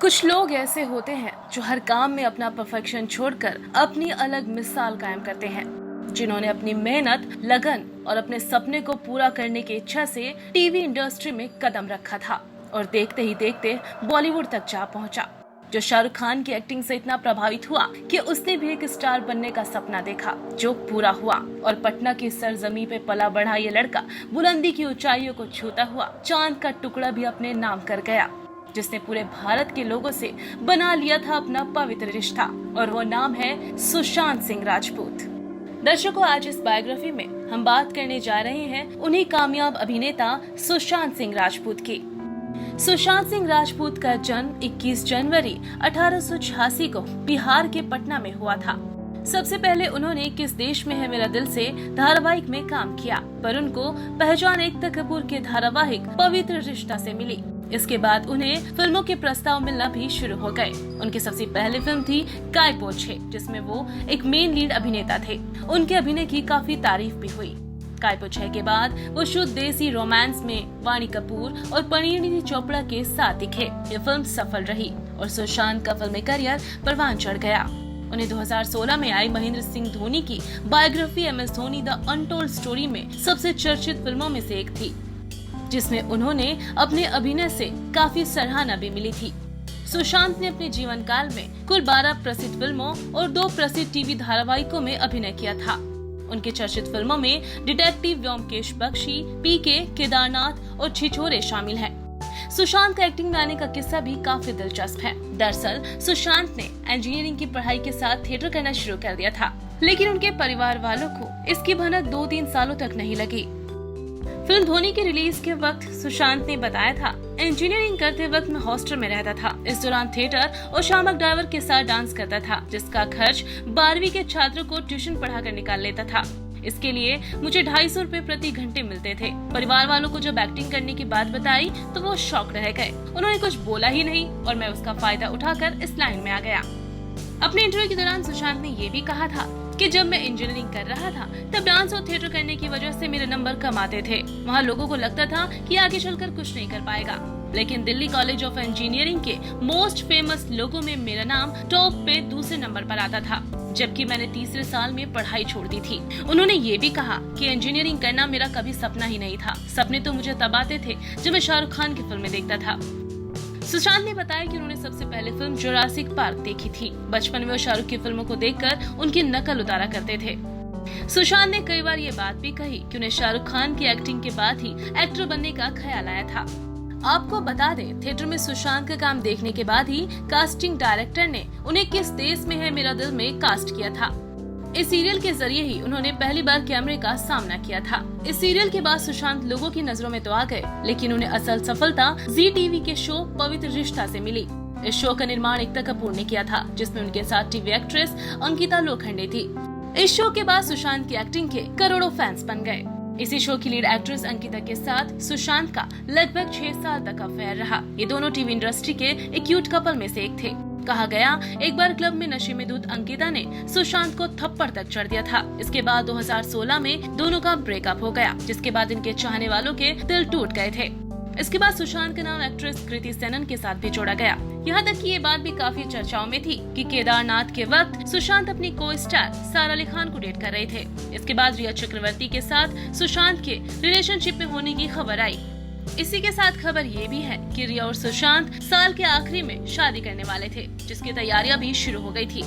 कुछ लोग ऐसे होते हैं जो हर काम में अपना परफेक्शन छोड़कर अपनी अलग मिसाल कायम करते हैं, जिन्होंने अपनी मेहनत, लगन और अपने सपने को पूरा करने की इच्छा से टीवी इंडस्ट्री में कदम रखा था और देखते ही देखते बॉलीवुड तक जा पहुंचा। जो शाहरुख खान की एक्टिंग से इतना प्रभावित हुआ कि उसने भी एक स्टार बनने का सपना देखा, जो पूरा हुआ। और पटना की सरजमी पे पला बढ़ा ये लड़का बुलंदी की ऊंचाइयों को छूता हुआ चांद का टुकड़ा भी अपने नाम कर गया, जिसने पूरे भारत के लोगों से बना लिया था अपना पवित्र रिश्ता, और वो नाम है सुशांत सिंह राजपूत। दर्शकों, आज इस बायोग्राफी में हम बात करने जा रहे हैं उन्हीं कामयाब अभिनेता सुशांत सिंह राजपूत की। सुशांत सिंह राजपूत का जन्म 21 जनवरी 1886 को बिहार के पटना में हुआ था। सबसे पहले उन्होंने किस देश में है मेरा दिल से धारावाहिक में काम किया, पर उनको पहचान एकता कपूर के धारावाहिक पवित्र रिश्ता से मिली। इसके बाद उन्हें फिल्मों के प्रस्ताव मिलना भी शुरू हो गए। उनकी सबसे पहली फिल्म थी काय पो छे, जिसमें वो एक मेन लीड अभिनेता थे। उनके अभिनय की काफी तारीफ भी हुई। काय पो छे के बाद वो शुद्ध देसी रोमांस में वाणी कपूर और परिणीति चोपड़ा के साथ दिखे। ये फिल्म सफल रही और सुशांत का फिल्मी करियर परवान चढ़ गया। उन्हें 2016 में आई महेंद्र सिंह धोनी की biography MS Dhoni the untold story में सबसे चर्चित फिल्मों में से एक थी, जिसमें उन्होंने अपने अभिनय से काफी सराहना भी मिली थी। सुशांत ने अपने जीवन काल में कुल 12 प्रसिद्ध फिल्मों और 2 प्रसिद्ध टीवी धारावाहिकों में अभिनय किया था। उनके चर्चित फिल्मों में डिटेक्टिव व्योमकेश बख्शी, PK, केदारनाथ और छिछोरे शामिल हैं। सुशांत का एक्टिंग में आने का किस्सा भी काफी दिलचस्प है। दरअसल सुशांत ने इंजीनियरिंग की पढ़ाई के साथ थिएटर करना शुरू कर दिया था, लेकिन उनके परिवार वालों को इसकी भनक 2-3 सालों तक नहीं लगी। फिल्म धोनी के रिलीज के वक्त सुशांत ने बताया था, इंजीनियरिंग करते वक्त मैं हॉस्टल में रहता था। इस दौरान थिएटर और शामक ड्राइवर के साथ डांस करता था, जिसका खर्च 12वीं के छात्रों को ट्यूशन पढ़ाकर निकाल लेता था। इसके लिए मुझे 250 रुपए प्रति घंटे मिलते थे। परिवार वालों को जब एक्टिंग करने की बात बताई तो वो शॉक रह गए। उन्होंने कुछ बोला ही नहीं और मैं उसका फायदा उठाकर इस लाइन में आ गया। अपने इंटरव्यू के दौरान सुशांत ने ये भी कहा था कि जब मैं इंजीनियरिंग कर रहा था तब डांस और थिएटर करने की वजह से मेरे नंबर कम आते थे। वहाँ लोगों को लगता था कि आगे चलकर कुछ नहीं कर पाएगा, लेकिन दिल्ली कॉलेज ऑफ इंजीनियरिंग के मोस्ट फेमस लोगों में मेरा नाम टॉप पे दूसरे नंबर पर आता था, जबकि मैंने तीसरे साल में पढ़ाई छोड़ दी थी। उन्होंने ये भी कहा कि इंजीनियरिंग करना मेरा कभी सपना ही नहीं था। सपने तो मुझे तब आते थे जब मैं शाहरुख खान की फिल्में देखता था। सुशांत ने बताया कि उन्होंने सबसे पहले फिल्म जुरासिक पार्क देखी थी। बचपन में वो शाहरुख की फिल्मों को देखकर उनकी नकल उतारा करते थे। सुशांत ने कई बार ये बात भी कही कि उन्हें शाहरुख खान की एक्टिंग के बाद ही एक्टर बनने का ख्याल आया था। आपको बता दें, थिएटर में सुशांत का काम देखने के बाद ही कास्टिंग डायरेक्टर ने उन्हें किस देश में है मेरा दिल में कास्ट किया था। इस सीरियल के जरिए ही उन्होंने पहली बार कैमरे का सामना किया था। इस सीरियल के बाद सुशांत लोगों की नजरों में तो आ गए, लेकिन उन्हें असल सफलता जी टीवी के शो पवित्र रिश्ता से मिली। इस शो का निर्माण एकता कपूर ने किया था, जिसमें उनके साथ टीवी एक्ट्रेस अंकिता लोखंडे थी। इस शो के बाद सुशांत की एक्टिंग के करोड़ों फैंस बन गए। इसी शो की लीड एक्ट्रेस अंकिता के साथ सुशांत का लगभग 6 साल तक अफेयर रहा। ये दोनों टीवी इंडस्ट्री के एक क्यूट कपल में से एक थे। कहा गया, एक बार क्लब में नशे में धुत अंकिता ने सुशांत को थप्पड़ तक चढ़ दिया था। इसके बाद 2016 में दोनों का ब्रेकअप हो गया, जिसके बाद इनके चाहने वालों के दिल टूट गए थे। इसके बाद सुशांत का नाम एक्ट्रेस कृति सेनन के साथ भी जोड़ा गया। यहाँ तक कि ये बात भी काफी चर्चाओं में थी कि केदारनाथ के वक्त सुशांत अपनी को स्टार सारा अली खान को डेट कर रहे थे। इसके बाद रिया चक्रवर्ती के साथ सुशांत के रिलेशनशिप में होने की खबर आई। इसी के साथ खबर ये भी है कि रिया और सुशांत साल के आखिरी में शादी करने वाले थे, जिसकी तैयारियां भी शुरू हो गई थी।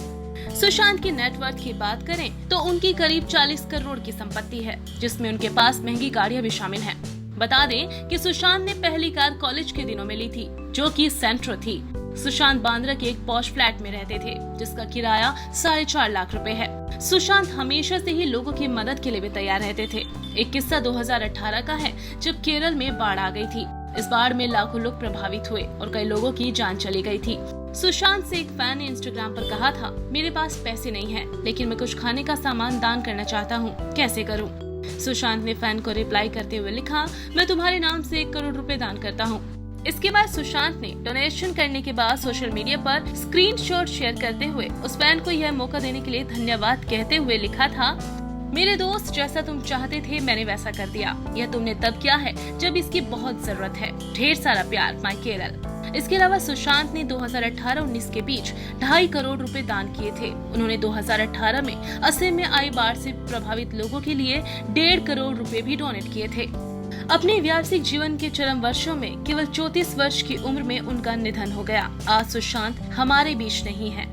सुशांत की नेटवर्थ की बात करें तो उनकी करीब 40 करोड़ की संपत्ति है, जिसमें उनके पास महंगी गाड़ियां भी शामिल हैं। बता दें कि सुशांत ने पहली कार कॉलेज के दिनों में ली थी, जो कि सेंट्रो थी। सुशांत बांद्रा के एक पॉश फ्लैट में रहते थे, जिसका किराया 4.5 लाख रुपए है। सुशांत हमेशा से ही लोगों की मदद के लिए भी तैयार रहते थे। एक किस्सा 2018 का है, जब केरल में बाढ़ आ गई थी। इस बाढ़ में लाखों लोग प्रभावित हुए और कई लोगों की जान चली गई थी। सुशांत से एक फैन ने इंस्टाग्राम पर कहा था, मेरे पास पैसे नहीं है, लेकिन मैं कुछ खाने का सामान दान करना चाहता हूँ, कैसे करूँ? सुशांत ने फैन को रिप्लाई करते हुए लिखा, मैं तुम्हारे नाम से 1 करोड़ रुपए दान करता हूँ। इसके बाद सुशांत ने डोनेशन करने के बाद सोशल मीडिया पर स्क्रीनशॉट शेयर करते हुए उस फैन को यह मौका देने के लिए धन्यवाद कहते हुए लिखा था, मेरे दोस्त, जैसा तुम चाहते थे मैंने वैसा कर दिया। यह तुमने तब किया है जब इसकी बहुत जरूरत है। ढेर सारा प्यार, माय केरल। इसके अलावा सुशांत ने 2018-19 के बीच 2.5 करोड़ रुपए दान किए थे। उन्होंने 2018 में असम में आई बाढ़ से प्रभावित लोगों के लिए 1.5 करोड़ रुपए भी डोनेट किए थे। अपने व्यावसायिक जीवन के चरम वर्षों में केवल 34 वर्ष की उम्र में उनका निधन हो गया। आज सुशांत हमारे बीच नहीं है।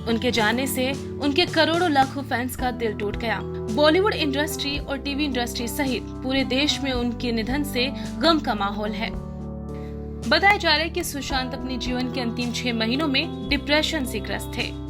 उनके जाने से उनके करोड़ों लाखों फैंस का दिल टूट गया। बॉलीवुड इंडस्ट्री और टीवी इंडस्ट्री सहित पूरे देश में उनके निधन से गम का माहौल है। बताया जा रहा है कि सुशांत अपने जीवन के अंतिम 6 महीनों में डिप्रेशन से ग्रस्त थे।